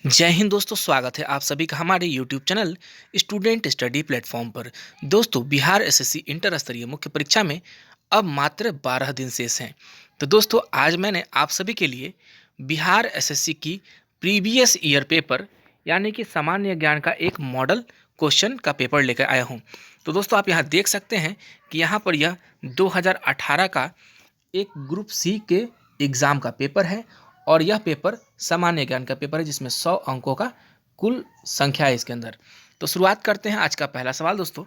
जय हिंद दोस्तों, स्वागत है आप सभी का हमारे YouTube channel student study platform पर। दोस्तों, बिहार एसएससी इंटर स्तरीय मुख्य परीक्षा में अब मात्र 12 दिन शेष हैं। तो दोस्तों, आज मैंने आप सभी के लिए बिहार एसएससी की प्रीवियस ईयर पेपर यानी कि सामान्य ज्ञान का एक मॉडल क्वेश्चन का पेपर लेकर आया हूं। तो दोस्तों, आप यहां देख सकते हैं कि यहां पर यह 2018 का एक ग्रुप सी के एग्ज़ाम का पेपर है और यह पेपर सामान्य ज्ञान का पेपर है जिसमें 100 अंकों का कुल संख्या है इसके अंदर। तो शुरुआत करते हैं आज का पहला सवाल। दोस्तों,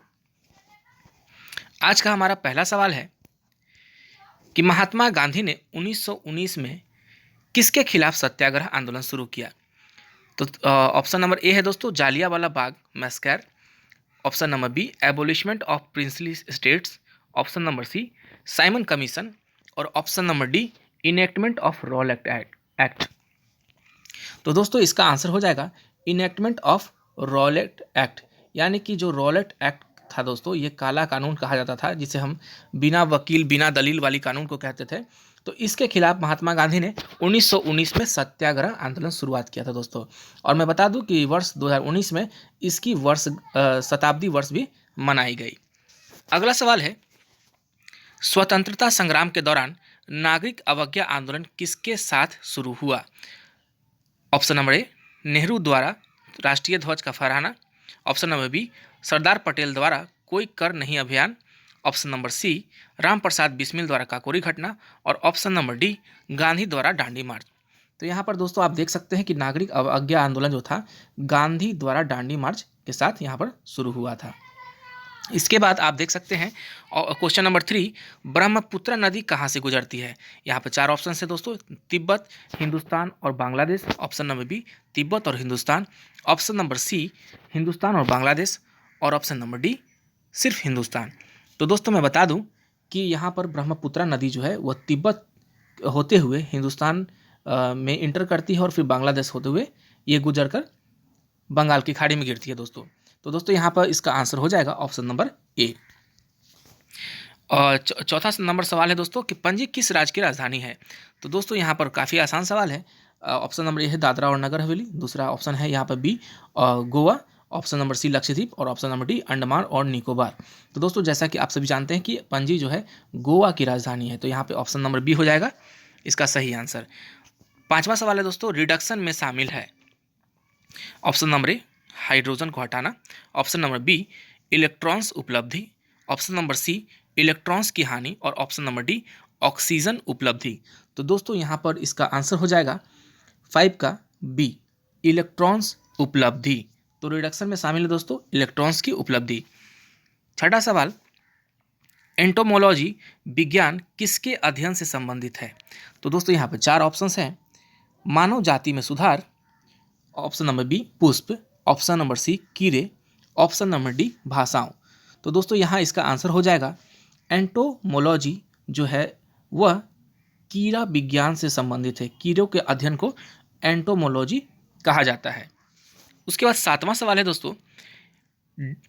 आज का हमारा पहला सवाल है कि महात्मा गांधी ने 1919 में किसके खिलाफ सत्याग्रह आंदोलन शुरू किया? तो ऑप्शन नंबर ए है दोस्तों, Jallianwala Bagh massacre. Option number B, abolishment of princely states. Option number C, Simon Commission. और option number D, enactment of Rowlatt Act. तो दोस्तों, इसका आंसर हो जाएगा इनेक्टमेंट ऑफ रॉलेट एक्ट। यानी कि जो रॉलेट एक्ट था दोस्तों, ये काला कानून कहा जाता था, जिसे हम बिना वकील बिना दलील वाली कानून को कहते थे। तो इसके खिलाफ महात्मा गांधी ने 1919 में सत्याग्रह आंदोलन शुरुआत किया था दोस्तों। और मैं बता दूं कि वर्ष 2019 में इसकी शताब्दी वर्ष भी मनाई गई। अगला सवाल है, स्वतंत्रता संग्राम के दौरान नागरिक अवज्ञा आंदोलन किसके साथ शुरू हुआ? ऑप्शन नंबर ए, नेहरू द्वारा राष्ट्रीय ध्वज का फहराना। Option number B, Sardar Patel द्वारा कोई कर नहीं अभियान। ऑप्शन नंबर सी, राम प्रसाद बिस्मिल द्वारा काकोरी घटना। और ऑप्शन नंबर डी, गांधी द्वारा दांडी मार्च। तो यहाँ पर दोस्तों आप देख सकते हैं कि नागरिक अवज्ञा आंदोलन जो था, गांधी द्वारा दांडी मार्च के साथ यहाँ पर शुरू हुआ था। इसके बाद आप देख सकते हैं क्वेश्चन नंबर 3, ब्रह्मपुत्र नदी कहाँ से गुजरती है? यहाँ पे 4 ऑप्शन है दोस्तों, तिब्बत, हिंदुस्तान और Bangladesh. Option number B, Tibet और Hindustan. Option number C, Hindustan और बांग्लादेश। और ऑप्शन नंबर डी, सिर्फ हिंदुस्तान। तो दोस्तों, मैं बता दूं कि यहाँ पर ब्रह्मपुत्र नदी जो है वह तिब्बत होते हुए हिंदुस्तान में इंटर करती है और फिर बांग्लादेश होते हुए ये गुजर कर बंगाल की खाड़ी में गिरती है दोस्तों। तो दोस्तों, यहाँ पर इसका आंसर हो जाएगा ऑप्शन नंबर ए। और चौथा नंबर सवाल है दोस्तों कि पणजी किस राज्य की राजधानी है? तो दोस्तों, यहाँ पर काफ़ी आसान सवाल है। ऑप्शन नंबर ए है दादरा और नगर हवेली। दूसरा ऑप्शन है यहाँ पर B, Goa. Option number C, Lakshadweep. और ऑप्शन नंबर डी, अंडमान और निकोबार। तो दोस्तों, जैसा कि आप सभी जानते हैं कि पणजी जो है गोवा की राजधानी है, तो यहाँ पे ऑप्शन नंबर बी हो जाएगा इसका सही आंसर। पांचवा सवाल है दोस्तों, रिडक्शन में शामिल है। ऑप्शन नंबर ए, हाइड्रोजन को हटाना। ऑप्शन नंबर बी, इलेक्ट्रॉन्स उपलब्धि। ऑप्शन नंबर सी, इलेक्ट्रॉन्स की हानि। और ऑप्शन नंबर डी, ऑक्सीजन उपलब्धि। तो दोस्तों, यहाँ पर इसका आंसर हो जाएगा 5 का बी, इलेक्ट्रॉन्स उपलब्धि। तो रिडक्शन में शामिल है दोस्तों इलेक्ट्रॉन्स की उपलब्धि। छठा सवाल, एंटोमोलॉजी विज्ञान किसके अध्ययन से संबंधित है? तो दोस्तों, यहाँ पर 4 ऑप्शंस हैं। मानव जाति में सुधार। ऑप्शन नंबर बी, पुष्प। ऑप्शन नंबर सी, कीड़े। ऑप्शन नंबर डी, भाषाओं। तो दोस्तों, यहाँ इसका आंसर हो जाएगा एंटोमोलॉजी जो है वह कीड़ा विज्ञान से संबंधित है। कीड़ों के अध्ययन को एंटोमोलॉजी कहा जाता है। उसके बाद 7वां सवाल है दोस्तों,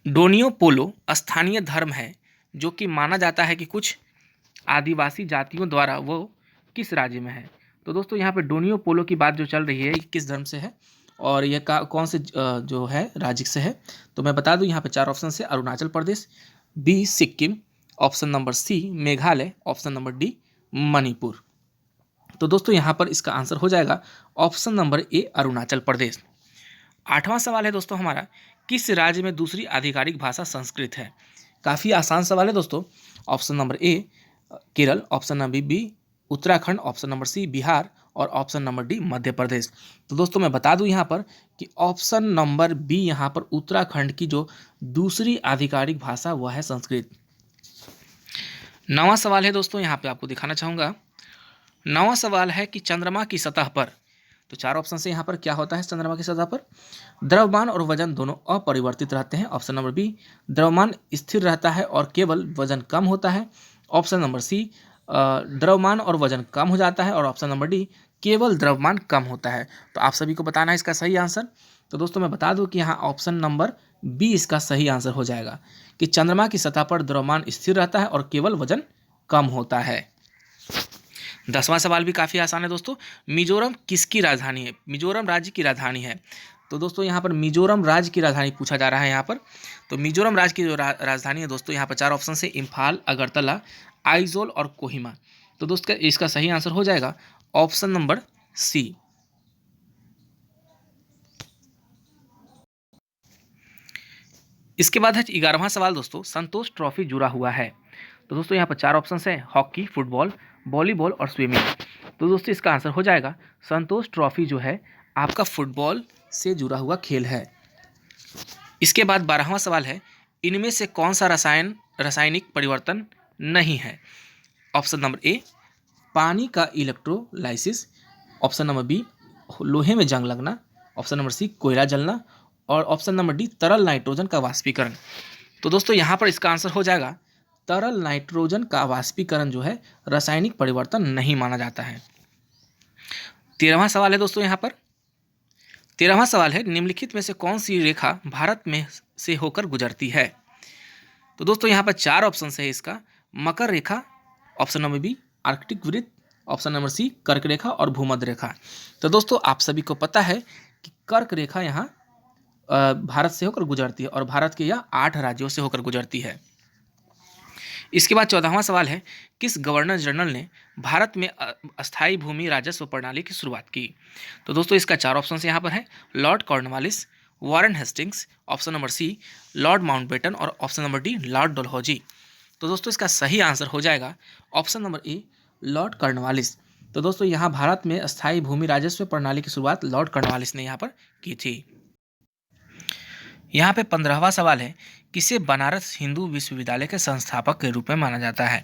डोनियो पोलो स्थानीय धर्म है जो कि माना जाता है कि कुछ आदिवासी जातियों द्वारा वो किस राज्य में है? तो दोस्तों, यहाँ पे डोनियो पोलो की बात जो चल रही है, किस धर्म से है और ये कौन से जो है राज्य से है? तो मैं बता दूं, यहाँ पे 4 ऑप्शन है। Arunachal Pradesh, B Sikkim, option number C Meghalaya, option number D Manipur. तो दोस्तों, यहाँ पर इसका आंसर हो जाएगा option number A, Arunachal Pradesh. 8वां सवाल है दोस्तों हमारा, किस राज्य में दूसरी आधिकारिक भाषा संस्कृत है? काफ़ी आसान सवाल है दोस्तों। Option number A, Kerala. Option number B, Uttarakhand. Option number C, Bihar. और option number D, Madhya Pradesh. तो दोस्तों, मैं बता दूं यहाँ पर कि ऑप्शन नंबर बी, यहाँ पर उत्तराखंड की जो दूसरी आधिकारिक भाषा वह है संस्कृत। 9वां सवाल है दोस्तों, यहाँ पे आपको दिखाना चाहूँगा। 9वां सवाल है कि चंद्रमा की सतह पर, तो 4 ऑप्शन से यहाँ पर क्या होता है चंद्रमा की सतह पर? द्रव्यमान और वजन दोनों अपरिवर्तित रहते हैं। ऑप्शन नंबर बी, द्रव्यमान स्थिर रहता है और केवल वजन कम होता है। ऑप्शन नंबर सी, द्रव्यमान और वजन कम हो जाता है। और ऑप्शन नंबर डी, केवल द्रव्यमान कम होता है। तो आप सभी को बताना है इसका सही आंसर। तो दोस्तों, मैं बता दूं कि यहाँ ऑप्शन नंबर बी इसका सही आंसर हो जाएगा कि चंद्रमा की सतह पर द्रव्यमान स्थिर रहता है और केवल वजन कम होता है। 10वां सवाल भी काफ़ी आसान है दोस्तों। मिजोरम किसकी राजधानी है? मिजोरम राज्य की राजधानी है। तो दोस्तों यहाँ पर मिजोरम राज्य की राजधानी पूछा जा रहा है यहाँ पर। तो मिजोरम राज्य की जो राजधानी है दोस्तों, यहाँ पर 4 ऑप्शन है: इम्फाल, अगरतला, आइजोल और कोहिमा। तो दोस्तों इसका सही आंसर हो जाएगा ऑप्शन नंबर सी। इसके बाद है 11वां सवाल दोस्तों, संतोष ट्रॉफी जुड़ा हुआ है। तो दोस्तों यहाँ पर 4 ऑप्शन है: हॉकी, फुटबॉल, वॉलीबॉल और स्विमिंग। तो दोस्तों इसका आंसर हो जाएगा संतोष ट्रॉफी जो है आपका फुटबॉल से जुड़ा हुआ खेल है। इसके बाद 12वां सवाल है, इनमें से कौन सा रासायनिक परिवर्तन नहीं है? ऑप्शन नंबर ए, पानी का इलेक्ट्रोलाइसिस। ऑप्शन नंबर बी, लोहे में जंग लगना। ऑप्शन नंबर सी, कोयला जलना। और ऑप्शन नंबर डी, तरल नाइट्रोजन का वाष्पीकरण। तो दोस्तों यहाँ पर इसका आंसर हो जाएगा तरल नाइट्रोजन का वाष्पीकरण जो है रासायनिक परिवर्तन नहीं माना जाता है। 13वां सवाल है दोस्तों, यहाँ पर 13वां सवाल है, निम्नलिखित में से कौन सी रेखा भारत में से होकर गुजरती है? तो दोस्तों यहाँ पर 4 ऑप्शन है इसका: मकर रेखा, ऑप्शन नंबर बी आर्कटिक वृत्त, ऑप्शन नंबर सी कर्क रेखा और भूमध्य रेखा। तो दोस्तों आप सभी को पता है कि कर्क रेखा यहाँ भारत से होकर गुजरती है और भारत के यह 8 राज्यों से होकर गुजरती है। इसके बाद 14वां सवाल है, किस गवर्नर जनरल ने भारत में अस्थायी भूमि राजस्व प्रणाली की शुरुआत की? तो दोस्तों इसका 4 ऑप्शन यहाँ पर है: Lord Cornwallis, Warren Hastings, option number C Lord Mountbatten और option number D Lord Dalhousie. तो दोस्तों इसका सही आंसर हो जाएगा option number A, Lord Cornwallis. तो दोस्तों यहाँ भारत में अस्थायी भूमि राजस्व प्रणाली की शुरुआत लॉर्ड कॉर्नवालिस ने यहाँ पर की थी। यहाँ पे 15वां सवाल है, किसे बनारस हिंदू विश्वविद्यालय के संस्थापक के रूप में माना जाता है?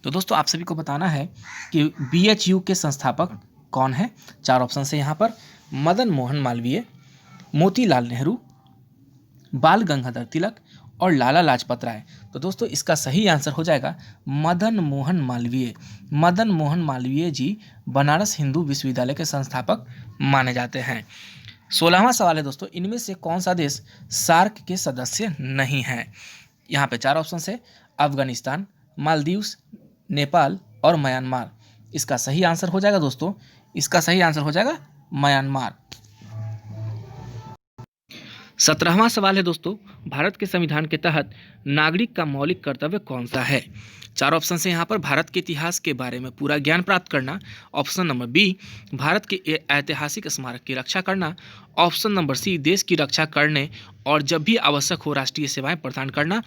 तो दोस्तों आप सभी को बताना है कि BHU के संस्थापक कौन है। 4 ऑप्शन है यहाँ पर: मदन मोहन मालवीय, मोतीलाल नेहरू, बाल गंगाधर तिलक और लाला लाजपत राय। तो दोस्तों इसका सही आंसर हो जाएगा मदन मोहन मालवीय। मदन मोहन मालवीय जी बनारस हिंदू विश्वविद्यालय के संस्थापक माने जाते हैं। 16वां सवाल है दोस्तों, इनमें से कौन सा देश सार्क के सदस्य नहीं है? यहाँ पे 4 ऑप्शन है: अफगानिस्तान, मालदीव्स, नेपाल और म्यांमार। इसका सही आंसर हो जाएगा दोस्तों, इसका सही आंसर हो जाएगा म्यांमार। 17वां सवाल है दोस्तों, भारत के संविधान के तहत नागरिक का मौलिक कर्तव्य कौन सा है? 4 ऑप्शन है यहाँ पर: भारत के इतिहास के बारे में पूरा ज्ञान प्राप्त करना, ऑप्शन नंबर बी भारत के ऐतिहासिक स्मारक की रक्षा करना, ऑप्शन नंबर सी देश की रक्षा करने और जब भी आवश्यक हो राष्ट्रीय सेवाएं प्रदान करना,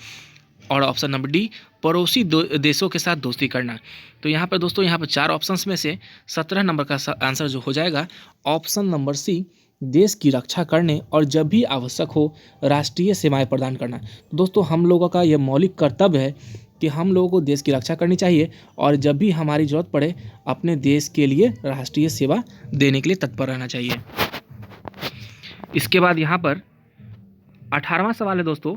और ऑप्शन नंबर डी पड़ोसी देशों के साथ दोस्ती करना। तो यहाँ पर दोस्तों यहाँ पर 4 ऑप्शन में से 17 नंबर का आंसर जो हो जाएगा ऑप्शन नंबर सी देश की रक्षा करने और जब भी आवश्यक हो राष्ट्रीय सेवाएं प्रदान करना। तो दोस्तों हम लोगों का यह मौलिक कर्तव्य है कि हम लोगों को देश की रक्षा करनी चाहिए और जब भी हमारी जरूरत पड़े अपने देश के लिए राष्ट्रीय सेवा देने के लिए तत्पर रहना चाहिए। इसके बाद यहाँ पर 18वां सवाल है दोस्तों,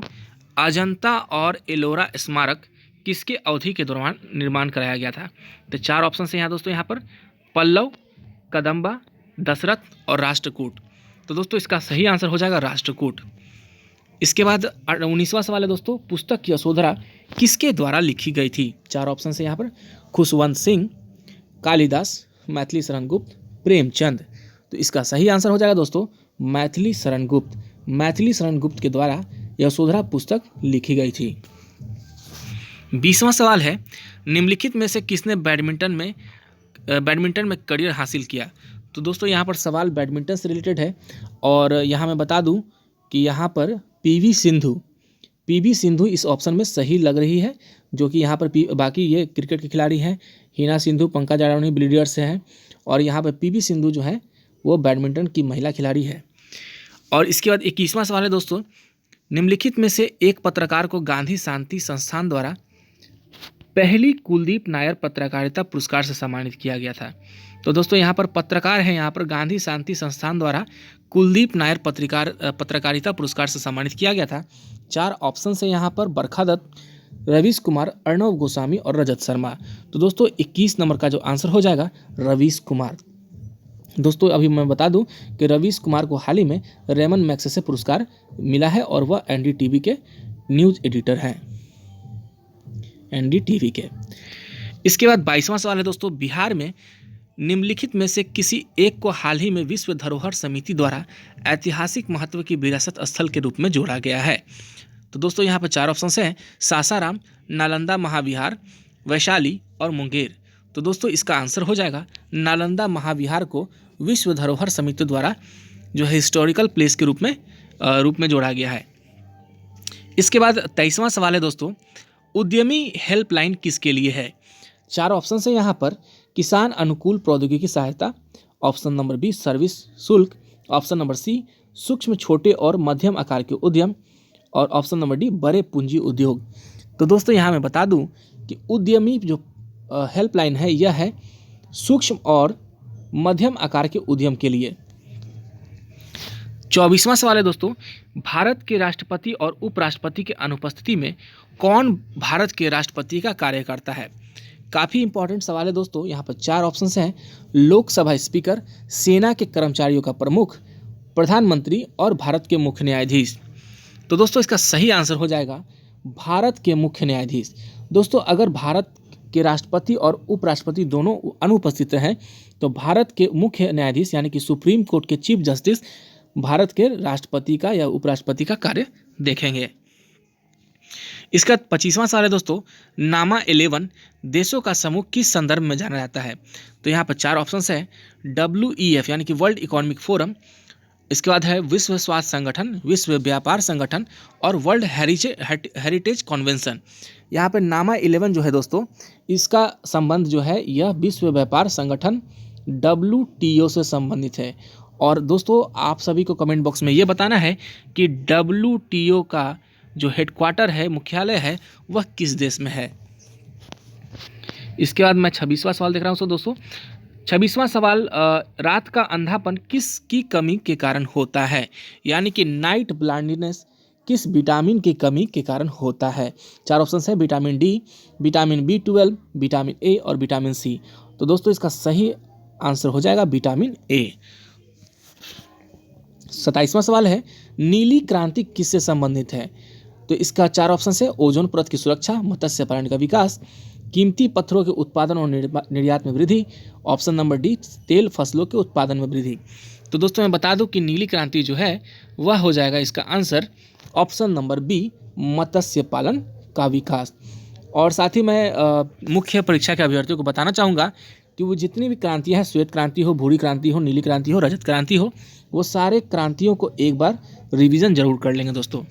अजंता और एलोरा स्मारक किसके अवधि के दौरान निर्माण कराया गया था? तो 4 ऑप्शन है यहाँ दोस्तों, यहाँ पर पल्लव, कदम्बा, दशरथ और राष्ट्रकूट। तो दोस्तों इसका सही आंसर हो जाएगा राष्ट्रकूट। इसके बाद 19वां सवाल है दोस्तों, पुस्तक यशोधरा किसके द्वारा लिखी गई थी? 4 ऑप्शन है यहाँ पर: खुशवंत सिंह, कालिदास, मैथिली शरण गुप्त, प्रेमचंद। तो इसका सही आंसर हो जाएगा दोस्तों मैथिली शरण गुप्त। मैथिली शरण गुप्त के द्वारा यशोधरा पुस्तक लिखी गई थी। 20वां सवाल है, निम्नलिखित में से किसने बैडमिंटन में करियर हासिल किया? तो दोस्तों यहाँ पर सवाल बैडमिंटन से रिलेटेड है और यहाँ मैं बता दूं कि यहाँ पर पीवी सिंधु इस ऑप्शन में सही लग रही है, जो कि यहाँ पर बाकी ये क्रिकेट के खिलाड़ी हैं, हिना सिंधु, पंकज अडवाणी बिलियर्ड्स से हैं और यहाँ पर पीवी सिंधु जो है वो बैडमिंटन की महिला खिलाड़ी है। और इसके बाद 21वां सवाल है दोस्तों, निम्नलिखित में से एक पत्रकार को गांधी शांति संस्थान द्वारा पहली कुलदीप नायर पत्रकारिता पुरस्कार से सम्मानित किया गया था। तो दोस्तों यहाँ पर पत्रकार हैं, यहाँ पर गांधी शांति संस्थान द्वारा कुलदीप नायर पत्रकारिता पुरस्कार से सम्मानित किया गया था। 4 ऑप्शन है यहाँ पर: बरखा दत्त, रवीश कुमार, अर्णव गोस्वामी और रजत शर्मा। तो दोस्तों 21 नंबर का जो आंसर हो जाएगा रवीश कुमार। दोस्तों अभी मैं बता दूं कि रवीश कुमार को हाल ही में रेमन मैक्स से पुरस्कार मिला है और वह NDTV के न्यूज़ एडिटर हैं, NDTV के। इसके बाद 22वां सवाल है दोस्तों, बिहार में निम्नलिखित में से किसी एक को हाल ही में विश्व धरोहर समिति द्वारा ऐतिहासिक महत्व की विरासत स्थल के रूप में जोड़ा गया है? तो दोस्तों यहाँ पर 4 ऑप्शन हैं, सासाराम, नालंदा महाविहार, वैशाली और मुंगेर। तो दोस्तों इसका आंसर हो जाएगा नालंदा महाविहार को विश्व धरोहर समिति द्वारा जो है हिस्टोरिकल प्लेस के रूप में जोड़ा गया है। इसके बाद 23वां सवाल है दोस्तों, उद्यमी हेल्पलाइन किसके लिए है? 4 ऑप्शन है यहाँ पर, किसान अनुकूल प्रौद्योगिकी सहायता, ऑप्शन नंबर बी सर्विस शुल्क, ऑप्शन नंबर सी सूक्ष्म छोटे और मध्यम आकार के उद्यम, और ऑप्शन नंबर डी बड़े पूंजी उद्योग। तो दोस्तों यहाँ मैं बता दूं कि उद्यमी जो हेल्पलाइन है यह है सूक्ष्म और मध्यम आकार के उद्यम के लिए। 24वां सवाल है दोस्तों, भारत के राष्ट्रपति और उपराष्ट्रपति के अनुपस्थिति में कौन भारत के राष्ट्रपति का कार्य करता है? काफ़ी इंपॉर्टेंट सवाल है दोस्तों। यहाँ पर 4 ऑप्शन हैं, लोकसभा स्पीकर, सेना के कर्मचारियों का प्रमुख, प्रधानमंत्री और भारत के मुख्य न्यायाधीश। तो दोस्तों इसका सही आंसर हो जाएगा भारत के मुख्य न्यायाधीश। दोस्तों अगर भारत के राष्ट्रपति और उपराष्ट्रपति दोनों अनुपस्थित हैं तो भारत के मुख्य न्यायाधीश यानी कि सुप्रीम कोर्ट के चीफ जस्टिस भारत के राष्ट्रपति का या उपराष्ट्रपति का कार्य देखेंगे। इसका 25वां सवाल है दोस्तों, नामा 11 देशों का समूह किस संदर्भ में जाना जाता है? तो यहाँ पर 4 ऑप्शन है, WEF यानी कि वर्ल्ड इकोनॉमिक फोरम, इसके बाद है विश्व स्वास्थ्य संगठन, विश्व व्यापार संगठन और वर्ल्ड हेरिटेज कॉन्वेंशन। यहाँ पे नामा 11 जो है दोस्तों इसका संबंध जो है यह विश्व व्यापार संगठन WTO से संबंधित है। और दोस्तों आप सभी को कमेंट बॉक्स में ये बताना है कि WTO का जो हेडक्वार्टर है, मुख्यालय है, वह किस देश में है। इसके बाद मैं 26वां सवाल देख रहा हूँ दोस्तों। 26वां सवाल, रात का अंधापन किसकी कमी के कारण होता है? यानी कि नाइट ब्लाइंडनेस किस विटामिन की कमी के कारण होता है? 4 ऑप्शन है, vitamin D, vitamin B12, vitamin A और विटामिन सी। तो दोस्तों इसका सही आंसर हो जाएगा विटामिन ए। 27वां सवाल है, नीली क्रांति किससे संबंधित है? तो इसका 4 ऑप्शन है, ओजोन परत की सुरक्षा, मत्स्य पालन का विकास, कीमती पत्थरों के उत्पादन और निर्यात में वृद्धि, ऑप्शन नंबर डी तेल फसलों के उत्पादन में वृद्धि। तो दोस्तों मैं बता दूं कि नीली क्रांति जो है वह हो जाएगा इसका आंसर ऑप्शन नंबर बी मत्स्य पालन का विकास। और साथ ही मैं मुख्य परीक्षा के अभ्यर्थियों को बताना चाहूँगा कि वो जितनी भी क्रांतियाँ हैं, श्वेत क्रांति हो, भूरी क्रांति हो, नीली क्रांति हो, रजत क्रांति हो, वो सारे क्रांतियों को एक बार रिवीजन जरूर कर लेंगे दोस्तों।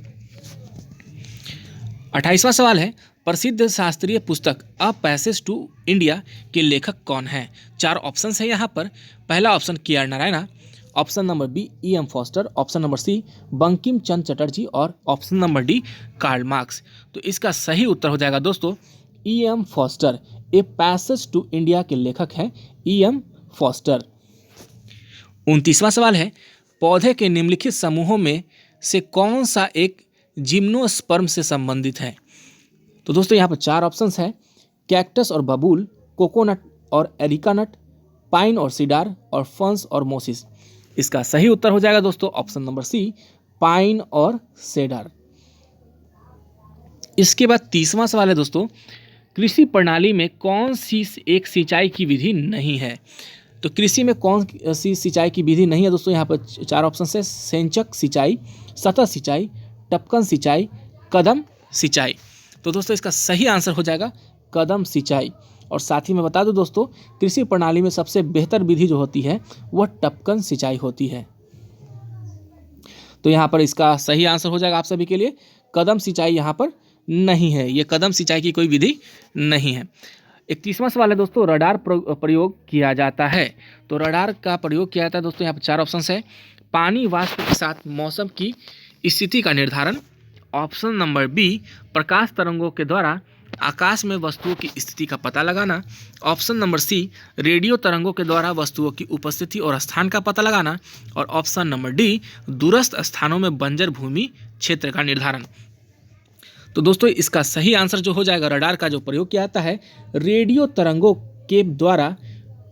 28वां सवाल है, प्रसिद्ध शास्त्रीय पुस्तक अ पैसेज टू इंडिया के लेखक कौन है? 4 ऑप्शन है यहाँ पर। पहला option KR Narayan, option number B EM Forster, option number C Bankim Chandra Chatterjee और option number D Karl Marx. तो इसका सही उत्तर हो जाएगा दोस्तों EM Forster. A Passage to India के लेखक हैं EM फॉस्टर। 29वां सवाल है, पौधे के निम्नलिखित समूहों में से कौन सा एक जिम्नोस्पर्म से संबंधित है? तो दोस्तों यहाँ पर 4 ऑप्शन है, कैक्टस और बबूल, कोकोनट और एरिका नट, पाइन और सीडार और फंस और मोसिस। इसका सही उत्तर हो जाएगा दोस्तों ऑप्शन नंबर सी पाइन और सेडार। इसके बाद 30वां सवाल है दोस्तों, कृषि प्रणाली में कौन सी एक सिंचाई की विधि नहीं है? तो कृषि में कौन सी सिंचाई की विधि नहीं है दोस्तों? यहाँ पर 4 ऑप्शन है, सिंचक सिंचाई, सतह सिंचाई, टपकन सिंचाई, कदम सिंचाई। तो दोस्तों इसका सही आंसर हो जाएगा कदम सिंचाई। और साथ ही मैं बता दूं दोस्तों, कृषि प्रणाली में सबसे बेहतर विधि जो होती है वह टपकन सिंचाई होती है। तो यहाँ पर इसका सही आंसर हो जाएगा आप सभी के लिए कदम सिंचाई यहाँ पर नहीं है, ये कदम सिंचाई की कोई विधि नहीं है। 31वां सवाल है दोस्तों, रडार प्रयोग किया जाता है। तो रडार का प्रयोग किया जाता है दोस्तों, यहाँ पर 4 ऑप्शन है, पानी वाष्प के साथ मौसम की स्थिति का निर्धारण, ऑप्शन नंबर बी प्रकाश तरंगों के द्वारा आकाश में वस्तुओं की स्थिति का पता लगाना, ऑप्शन नंबर सी रेडियो तरंगों के द्वारा वस्तुओं की उपस्थिति और स्थान का पता लगाना, और ऑप्शन नंबर डी दूरस्थ स्थानों में बंजर भूमि क्षेत्र का निर्धारण। तो दोस्तों इसका सही आंसर जो हो जाएगा, रडार का जो प्रयोग किया जाता है रेडियो तरंगों के द्वारा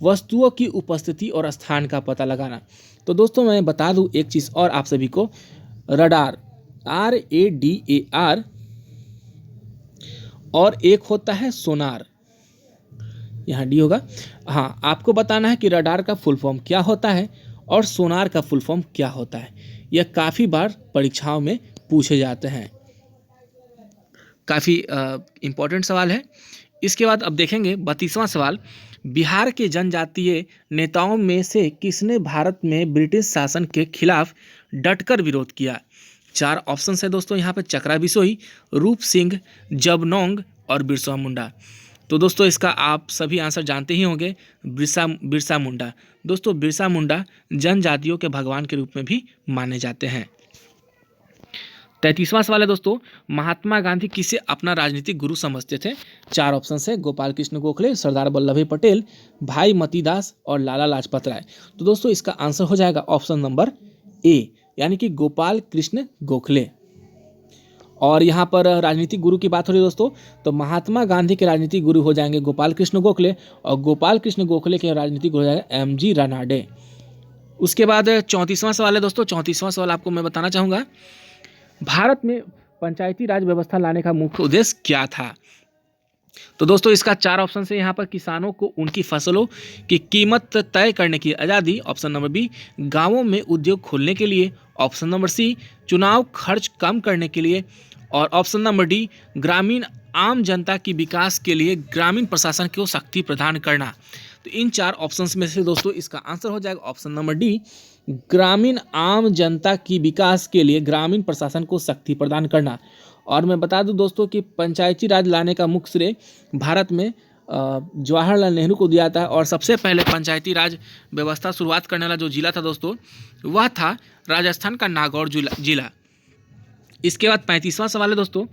वस्तुओं की उपस्थिति और स्थान का पता लगाना। तो दोस्तों मैं बता दूं एक चीज़ और आप सभी को, रडार RADAR और एक होता है सोनार। यहाँ डी होगा। हाँ, आपको बताना है कि रडार का फुल फॉर्म क्या होता है और सोनार का फुल फॉर्म क्या होता है। यह काफ़ी बार परीक्षाओं में पूछे जाते हैं, काफ़ी इम्पोर्टेंट सवाल है। इसके बाद अब देखेंगे 32वां सवाल, बिहार के जनजातीय नेताओं में से किसने भारत में ब्रिटिश शासन के खिलाफ डटकर विरोध किया। 4 ऑप्शन है दोस्तों यहाँ पे, चकरा बिसोई, रूप सिंह, जबनौंग और बिरसा मुंडा। तो दोस्तों इसका आप सभी आंसर जानते ही होंगे, बिरसा मुंडा। दोस्तों बिरसा मुंडा जनजातियों के भगवान के रूप में भी माने जाते हैं। 33वां सवाल है दोस्तों, महात्मा गांधी किसे अपना राजनीतिक गुरु समझते थे। 4 ऑप्शन है, गोपाल कृष्ण गोखले, सरदार वल्लभ भाई पटेल, भाई मतीदास और लाला लाजपत राय। तो दोस्तों इसका आंसर हो जाएगा ऑप्शन नंबर ए, यानी कि गोपाल कृष्ण गोखले। और यहाँ पर राजनीतिक गुरु की बात हो रही है दोस्तों, तो महात्मा गांधी के राजनीतिक गुरु हो जाएंगे गोपाल कृष्ण गोखले, और गोपाल कृष्ण गोखले के राजनीतिक गुरु हो जाएगा एम.जी. रानाडे। उसके बाद 34वां सवाल है दोस्तों, 34वां सवाल आपको मैं बताना चाहूँगा, भारत में पंचायती राज व्यवस्था लाने का मुख्य उद्देश्य क्या था। तो दोस्तों इसका 4 ऑप्शन है यहाँ पर, किसानों को उनकी फसलों की कीमत तय करने की आज़ादी, ऑप्शन नंबर बी, गांवों में उद्योग खोलने के लिए, ऑप्शन नंबर सी, चुनाव खर्च कम करने के लिए, और ऑप्शन नंबर डी, ग्रामीण आम जनता की विकास के लिए ग्रामीण प्रशासन को शक्ति प्रदान करना। तो इन 4 ऑप्शंस में से दोस्तों इसका आंसर हो जाएगा ऑप्शन नंबर डी, ग्रामीण आम जनता की विकास के लिए ग्रामीण प्रशासन को शक्ति प्रदान करना। और मैं बता दूं दोस्तों कि पंचायती राज लाने का मुख्य श्रेय भारत में जवाहरलाल नेहरू को दिया था, और सबसे पहले पंचायती राज व्यवस्था शुरुआत करने वाला जो जिला था दोस्तों वह था राजस्थान का नागौर जिला। इसके बाद 35वां सवाल है दोस्तों,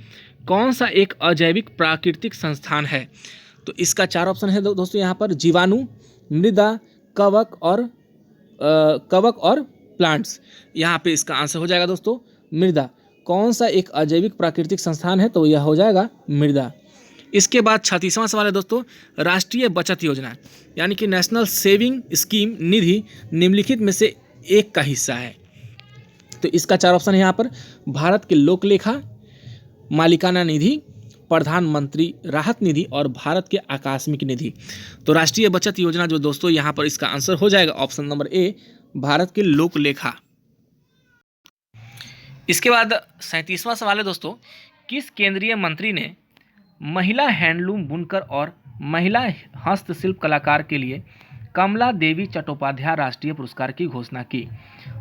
कौन सा एक अजैविक प्राकृतिक संस्थान है। तो इसका 4 ऑप्शन है दोस्तों यहाँ पर, जीवाणु, मृदा, कवक और प्लांट्स। यहाँ पे इसका आंसर हो जाएगा दोस्तों मृदा। कौन सा एक अजैविक प्राकृतिक संस्थान है, तो यह हो जाएगा मृदा। इसके बाद 36वां सवाल है दोस्तों, राष्ट्रीय बचत योजना यानी कि नेशनल सेविंग स्कीम निधि निम्नलिखित में से एक का हिस्सा है। तो इसका 4 ऑप्शन है यहाँ पर, भारत के लोक लेखा, मालिकाना निधि, प्रधानमंत्री राहत निधि और भारत के आकस्मिक निधि। तो राष्ट्रीय बचत योजना जो दोस्तों यहाँ पर इसका आंसर हो जाएगा ऑप्शन नंबर ए, भारत के लोक लेखा। इसके बाद 37वां सवाल है दोस्तों, किस केंद्रीय मंत्री ने महिला हैंडलूम बुनकर और महिला हस्तशिल्प कलाकार के लिए कमला देवी चट्टोपाध्याय राष्ट्रीय पुरस्कार की घोषणा की।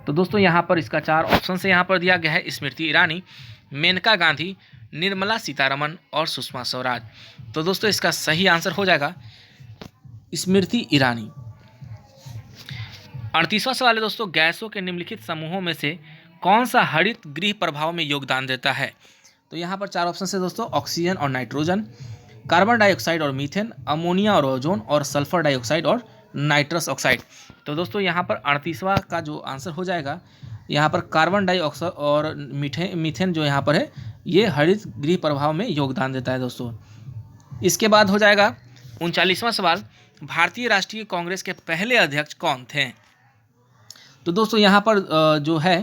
तो दोस्तों यहाँ पर इसका 4 ऑप्शन से यहाँ पर दिया गया है, स्मृति ईरानी, मेनका गांधी, निर्मला सीतारमन और सुषमा स्वराज। तो दोस्तों इसका सही आंसर हो जाएगा स्मृति ईरानी। 38वां सवाल है दोस्तों, गैसों के निम्नलिखित समूहों में से कौन सा हरित गृह प्रभाव में योगदान देता है। तो यहाँ पर 4 ऑप्शन है दोस्तों, ऑक्सीजन और नाइट्रोजन, कार्बन डाइऑक्साइड और मीथेन, अमोनिया और ओजोन, और सल्फर डाइऑक्साइड और नाइट्रस ऑक्साइड। तो दोस्तों यहाँ पर 38वां का जो आंसर हो जाएगा, यहाँ पर कार्बन डाइऑक्साइड और मीथेन जो यहाँ पर है ये हरित गृह प्रभाव में योगदान देता है दोस्तों। इसके बाद हो जाएगा 39वां सवाल, भारतीय राष्ट्रीय कांग्रेस के पहले अध्यक्ष कौन थे। तो दोस्तों यहाँ पर जो है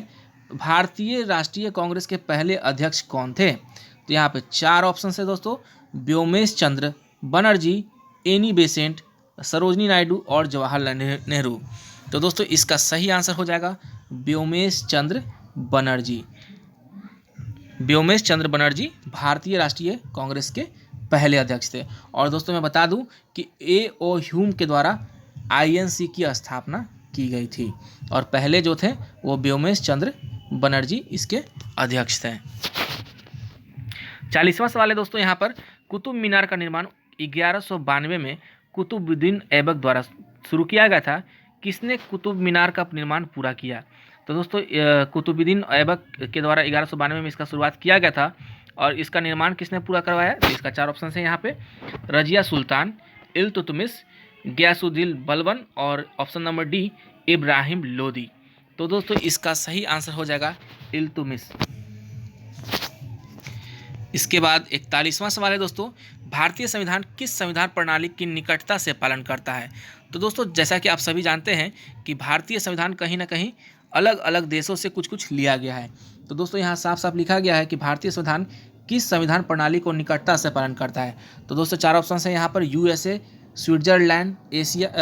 भारतीय राष्ट्रीय कांग्रेस के पहले अध्यक्ष कौन थे, तो यहाँ पे 4 ऑप्शन है दोस्तों, व्योमेश चंद्र बनर्जी, एनी बेसेंट, सरोजनी नायडू और जवाहरलाल नेहरू। तो दोस्तों इसका सही आंसर हो जाएगा व्योमेश चंद्र बनर्जी। व्योमेश चंद्र बनर्जी भारतीय राष्ट्रीय कांग्रेस के पहले अध्यक्ष थे। और दोस्तों मैं बता दूं कि ए.ओ. ह्यूम के द्वारा आईएनसी की स्थापना की गई थी, और पहले जो थे वो व्योमेश चंद्र बनर्जी इसके अध्यक्ष थे। 40वां सवाल है दोस्तों यहाँ पर, कुतुब मीनार का निर्माण 1192 में कुतुबुद्दीन ऐबक द्वारा शुरू किया गया था। किसने कुतुब मीनार का निर्माण पूरा किया। तो दोस्तों कुतुबुद्दीन ऐबक के द्वारा 1192 में इसका शुरुआत किया गया था, और इसका निर्माण किसने पूरा करवाया। तो इसका 4 ऑप्शन है यहाँ पे, रजिया सुल्तान, इल्तुतमिश, गयासुद्दीन बलबन और option number D, Ibrahim Lodi. तो दोस्तों इसका सही आंसर हो जाएगा इल्तुतमिश। इसके बाद 41वां सवाल है दोस्तों, भारतीय संविधान किस संविधान प्रणाली की निकटता से पालन करता है। तो दोस्तों जैसा कि आप सभी जानते हैं कि भारतीय संविधान कहीं ना कहीं अलग अलग देशों से कुछ कुछ लिया गया है। तो दोस्तों यहाँ साफ साफ लिखा गया है कि भारतीय संविधान किस संविधान प्रणाली को निकटता से पालन करता है। तो दोस्तों 4 ऑप्शन है यहाँ पर, यूएसए, स्विट्जरलैंड,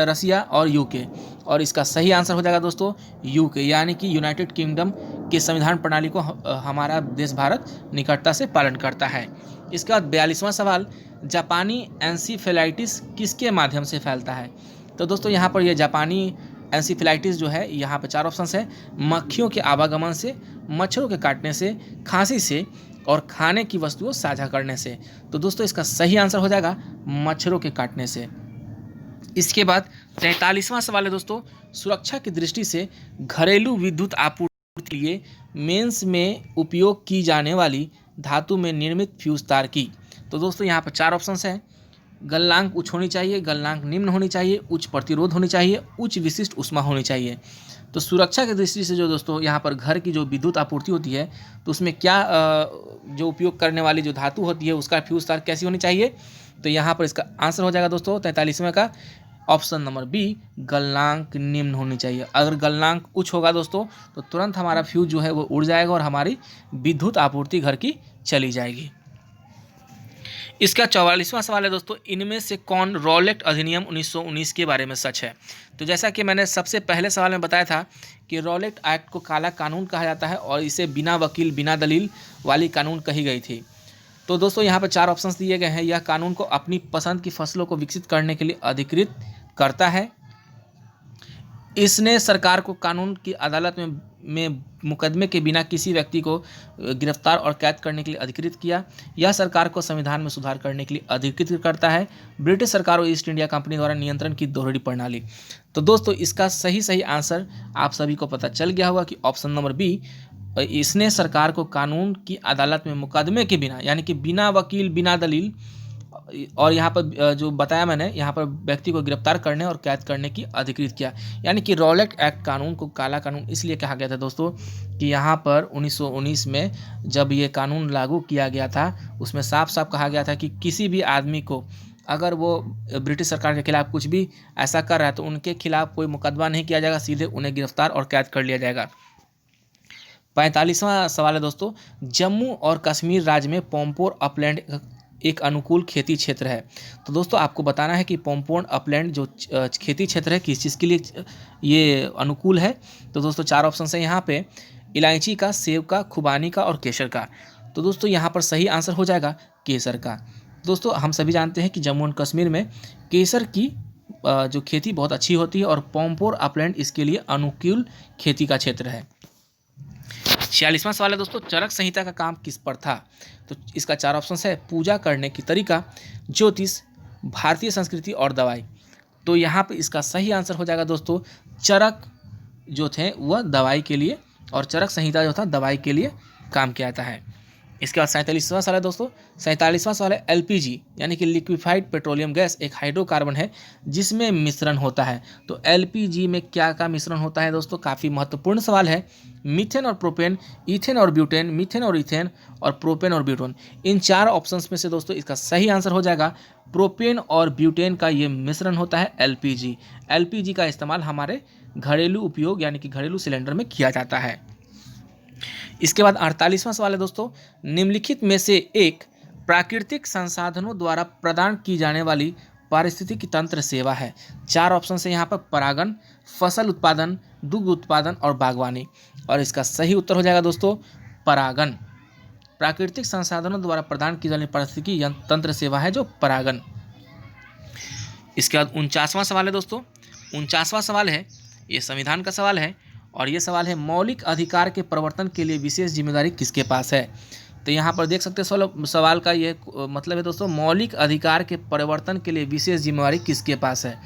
रसिया और यूके। और इसका सही आंसर हो जाएगा दोस्तों यूके, यानी कि यूनाइटेड किंगडम के संविधान प्रणाली को हमारा देश भारत निकटता से पालन करता है। इसके बाद 42वां सवाल, जापानी एंसीफेलाइटिस किसके माध्यम से फैलता है? तो दोस्तों यहाँ पर ये जापानी एंसीफेलाइटिस जो है, यहाँ पर 4 ऑप्शन है। मक्खियों के आवागमन से, मच्छरों के काटने से, खांसी से और खाने की वस्तुओं साझा करने से। तो दोस्तों इसका सही आंसर हो जाएगा मच्छरों के काटने से। इसके बाद 43वां सवाल है दोस्तों, सुरक्षा की दृष्टि से घरेलू विद्युत आपूर्ति के लिए मेंस में उपयोग की जाने वाली धातु में निर्मित फ्यूज तार की। तो दोस्तों यहाँ पर 4 ऑप्शन हैं। गलनांक उच्च होनी चाहिए, गलनांक निम्न होनी चाहिए, उच्च प्रतिरोध होनी चाहिए, उच्च विशिष्ट ऊष्मा होनी चाहिए। तो सुरक्षा की दृष्टि से जो दोस्तों यहाँ पर घर की जो विद्युत आपूर्ति होती है, तो उसमें क्या जो उपयोग करने वाली जो धातु होती है उसका फ्यूज तार कैसी होनी चाहिए? तो यहाँ पर इसका आंसर हो जाएगा दोस्तों 43वें का ऑप्शन नंबर बी, गलनांक निम्न होनी चाहिए। अगर गलनांक उच्च होगा दोस्तों तो तुरंत हमारा फ्यूज जो है वो उड़ जाएगा और हमारी विद्युत आपूर्ति घर की चली जाएगी। इसका 44वां सवाल है दोस्तों, इनमें से कौन रॉलेट अधिनियम 1919 के बारे में सच है? तो जैसा कि मैंने सबसे पहले सवाल में बताया था कि रॉलेट एक्ट को काला कानून कहा जाता है और इसे बिना वकील बिना दलील वाली कानून कही गई थी। तो दोस्तों यहाँ पर 4 ऑप्शंस दिए गए हैं। यह कानून को अपनी पसंद की फसलों को विकसित करने के लिए अधिकृत करता है। इसने सरकार को कानून की अदालत में मुकदमे के बिना किसी व्यक्ति को गिरफ्तार और कैद करने के लिए अधिकृत किया। यह सरकार को संविधान में सुधार करने के लिए अधिकृत करता है। ब्रिटिश सरकार और ईस्ट इंडिया कंपनी द्वारा नियंत्रण की दोहरी प्रणाली। तो दोस्तों इसका सही आंसर आप सभी को पता चल गया होगा कि ऑप्शन नंबर बी, इसने सरकार को कानून की अदालत में मुकदमे के बिना, यानी कि बिना वकील बिना दलील, और यहाँ पर जो बताया मैंने, यहाँ पर व्यक्ति को गिरफ्तार करने और कैद करने की अधिकृत किया। यानी कि रॉलेट एक्ट कानून को काला कानून इसलिए कहा गया था दोस्तों कि यहाँ पर 1919 में जब ये कानून लागू किया गया था, उसमें साफ साफ कहा गया था कि किसी भी आदमी को अगर वो ब्रिटिश सरकार के खिलाफ कुछ भी ऐसा कर रहा है तो उनके खिलाफ कोई मुकदमा नहीं किया जाएगा, सीधे उन्हें गिरफ्तार और कैद कर लिया जाएगा। 45वां सवाल है दोस्तों, जम्मू और कश्मीर राज्य में पोम्पोर अपलैंड एक अनुकूल खेती क्षेत्र है। तो दोस्तों आपको बताना है कि पोम्पोर अपलैंड जो खेती क्षेत्र है किस चीज़ के लिए ये अनुकूल है? तो दोस्तों 4 ऑप्शन है यहाँ पे, इलायची का, सेब का, खुबानी का और केसर का। तो दोस्तों यहाँ पर सही आंसर हो जाएगा केसर का। दोस्तों हम सभी जानते हैं कि जम्मू एंड कश्मीर में केसर की जो खेती बहुत अच्छी होती है और पोम्पोर अपलैंड इसके लिए अनुकूल खेती का क्षेत्र है। 46वां सवाल है दोस्तों, चरक संहिता का काम किस पर था? तो इसका 4 ऑप्शन है, पूजा करने की तरीका, ज्योतिष, भारतीय संस्कृति और दवाई। तो यहाँ पे इसका सही आंसर हो जाएगा दोस्तों, चरक जो थे वह दवाई के लिए और चरक संहिता जो था दवाई के लिए काम किया जाता है। इसके बाद 47वां सवाल है दोस्तों, 47वां सवाल है, एलपीजी यानी कि लिक्विफाइड पेट्रोलियम गैस एक हाइड्रोकार्बन है जिसमें मिश्रण होता है। तो एलपीजी में क्या का मिश्रण होता है दोस्तों? काफ़ी महत्वपूर्ण सवाल है। मीथेन और प्रोपेन, इथेन और ब्यूटेन, मीथेन और इथेन और प्रोपेन और ब्यूटेन। इन 4 ऑप्शंस में से दोस्तों इसका सही आंसर हो जाएगा प्रोपेन और ब्यूटेन का ये मिश्रण होता है एलपीजी। एलपीजी का इस्तेमाल हमारे घरेलू उपयोग यानी कि घरेलू सिलेंडर में किया जाता है। इसके बाद 48वां सवाल है दोस्तों, निम्नलिखित में से एक प्राकृतिक संसाधनों द्वारा प्रदान की जाने वाली पारिस्थितिकी तंत्र सेवा है। 4 ऑप्शन है यहाँ पर, परागण, फसल उत्पादन, दुग्ध उत्पादन और बागवानी। और इसका सही उत्तर हो जाएगा दोस्तों परागण। प्राकृतिक संसाधनों द्वारा प्रदान की जाने वाली पारिस्थितिकी तंत्र सेवा है जो परागण। इसके बाद 49वां सवाल है दोस्तों, 49वां सवाल है, ये संविधान का सवाल है और ये सवाल है, मौलिक अधिकार के प्रवर्तन के लिए विशेष जिम्मेदारी किसके पास है? तो यहाँ पर देख सकते हैं सवाल का ये मतलब है दोस्तों, मौलिक अधिकार के परिवर्तन के लिए विशेष जिम्मेदारी किसके पास है?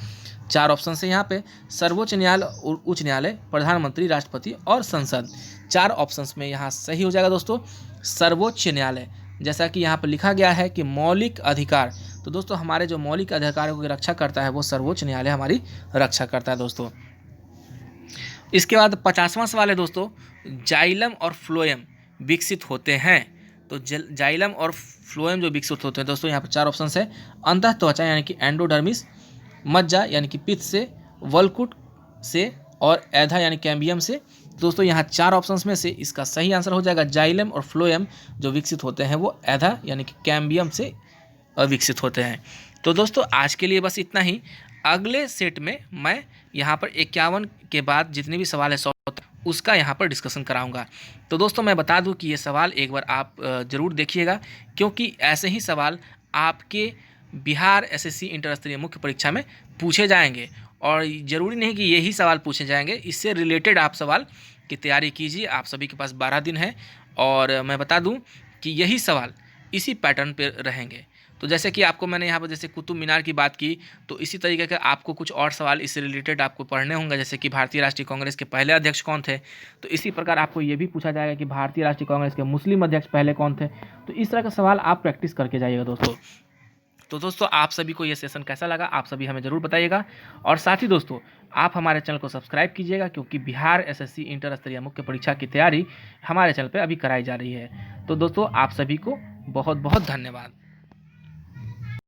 4 ऑप्शन है यहाँ पे, सर्वोच्च न्यायालय, उच्च न्यायालय, प्रधानमंत्री, राष्ट्रपति और संसद। 4 ऑप्शंस में यहाँ सही हो जाएगा दोस्तों सर्वोच्च न्यायालय। जैसा कि यहाँ पर लिखा गया है कि मौलिक अधिकार, तो दोस्तों हमारे जो मौलिक अधिकारों की रक्षा करता है वो सर्वोच्च न्यायालय हमारी रक्षा करता है दोस्तों। इसके बाद 50वां सवाल है दोस्तों, जाइलम और फ्लोएम विकसित होते हैं। तो जाइलम और फ्लोएम जो विकसित होते हैं दोस्तों, यहाँ पर 4 ऑप्शन है, अंतः त्वचा यानी कि एंडोडर्मिस, मज्जा यानी कि पित्त से, वल्कुट से और एधा यानी कैम्बियम से। दोस्तों यहाँ 4 ऑप्शंस में से इसका सही आंसर हो जाएगा जाइलम और फ्लोएम जो विकसित होते हैं वो एधा यानी कि कैम्बियम से विकसित होते हैं। तो दोस्तों आज के लिए बस इतना ही। अगले सेट में मैं यहाँ पर 51 के बाद जितने भी सवाल है 100 तक उसका यहाँ पर डिस्कशन कराऊंगा। तो दोस्तों मैं बता दूं कि ये सवाल एक बार आप ज़रूर देखिएगा, क्योंकि ऐसे ही सवाल आपके बिहार एसएससी इंटर स्तरीय मुख्य परीक्षा में पूछे जाएंगे। और ज़रूरी नहीं कि यही सवाल पूछे जाएंगे, इससे रिलेटेड आप सवाल की तैयारी कीजिए। आप सभी के पास 12 दिन है और मैं बता दूं कि यही सवाल इसी पैटर्न पे रहेंगे। तो जैसे कि आपको मैंने यहाँ पर जैसे कुतुब मीनार की बात की, तो इसी तरीके के आपको कुछ और सवाल इससे रिलेटेड आपको पढ़ने होंगे, जैसे कि भारतीय राष्ट्रीय कांग्रेस के पहले अध्यक्ष कौन थे। तो इसी प्रकार आपको ये भी पूछा जाएगा कि भारतीय राष्ट्रीय कांग्रेस के मुस्लिम अध्यक्ष पहले कौन थे। तो इस तरह का सवाल आप प्रैक्टिस करके जाइएगा दोस्तों। तो दोस्तों आप सभी को ये सेशन कैसा लगा आप सभी हमें ज़रूर बताइएगा। और साथ ही दोस्तों आप हमारे चैनल को सब्सक्राइब कीजिएगा, क्योंकि बिहार एसएससी इंटर स्तरीय मुख्य परीक्षा की तैयारी हमारे चैनल पर अभी कराई जा रही है। तो दोस्तों आप सभी को बहुत बहुत धन्यवाद।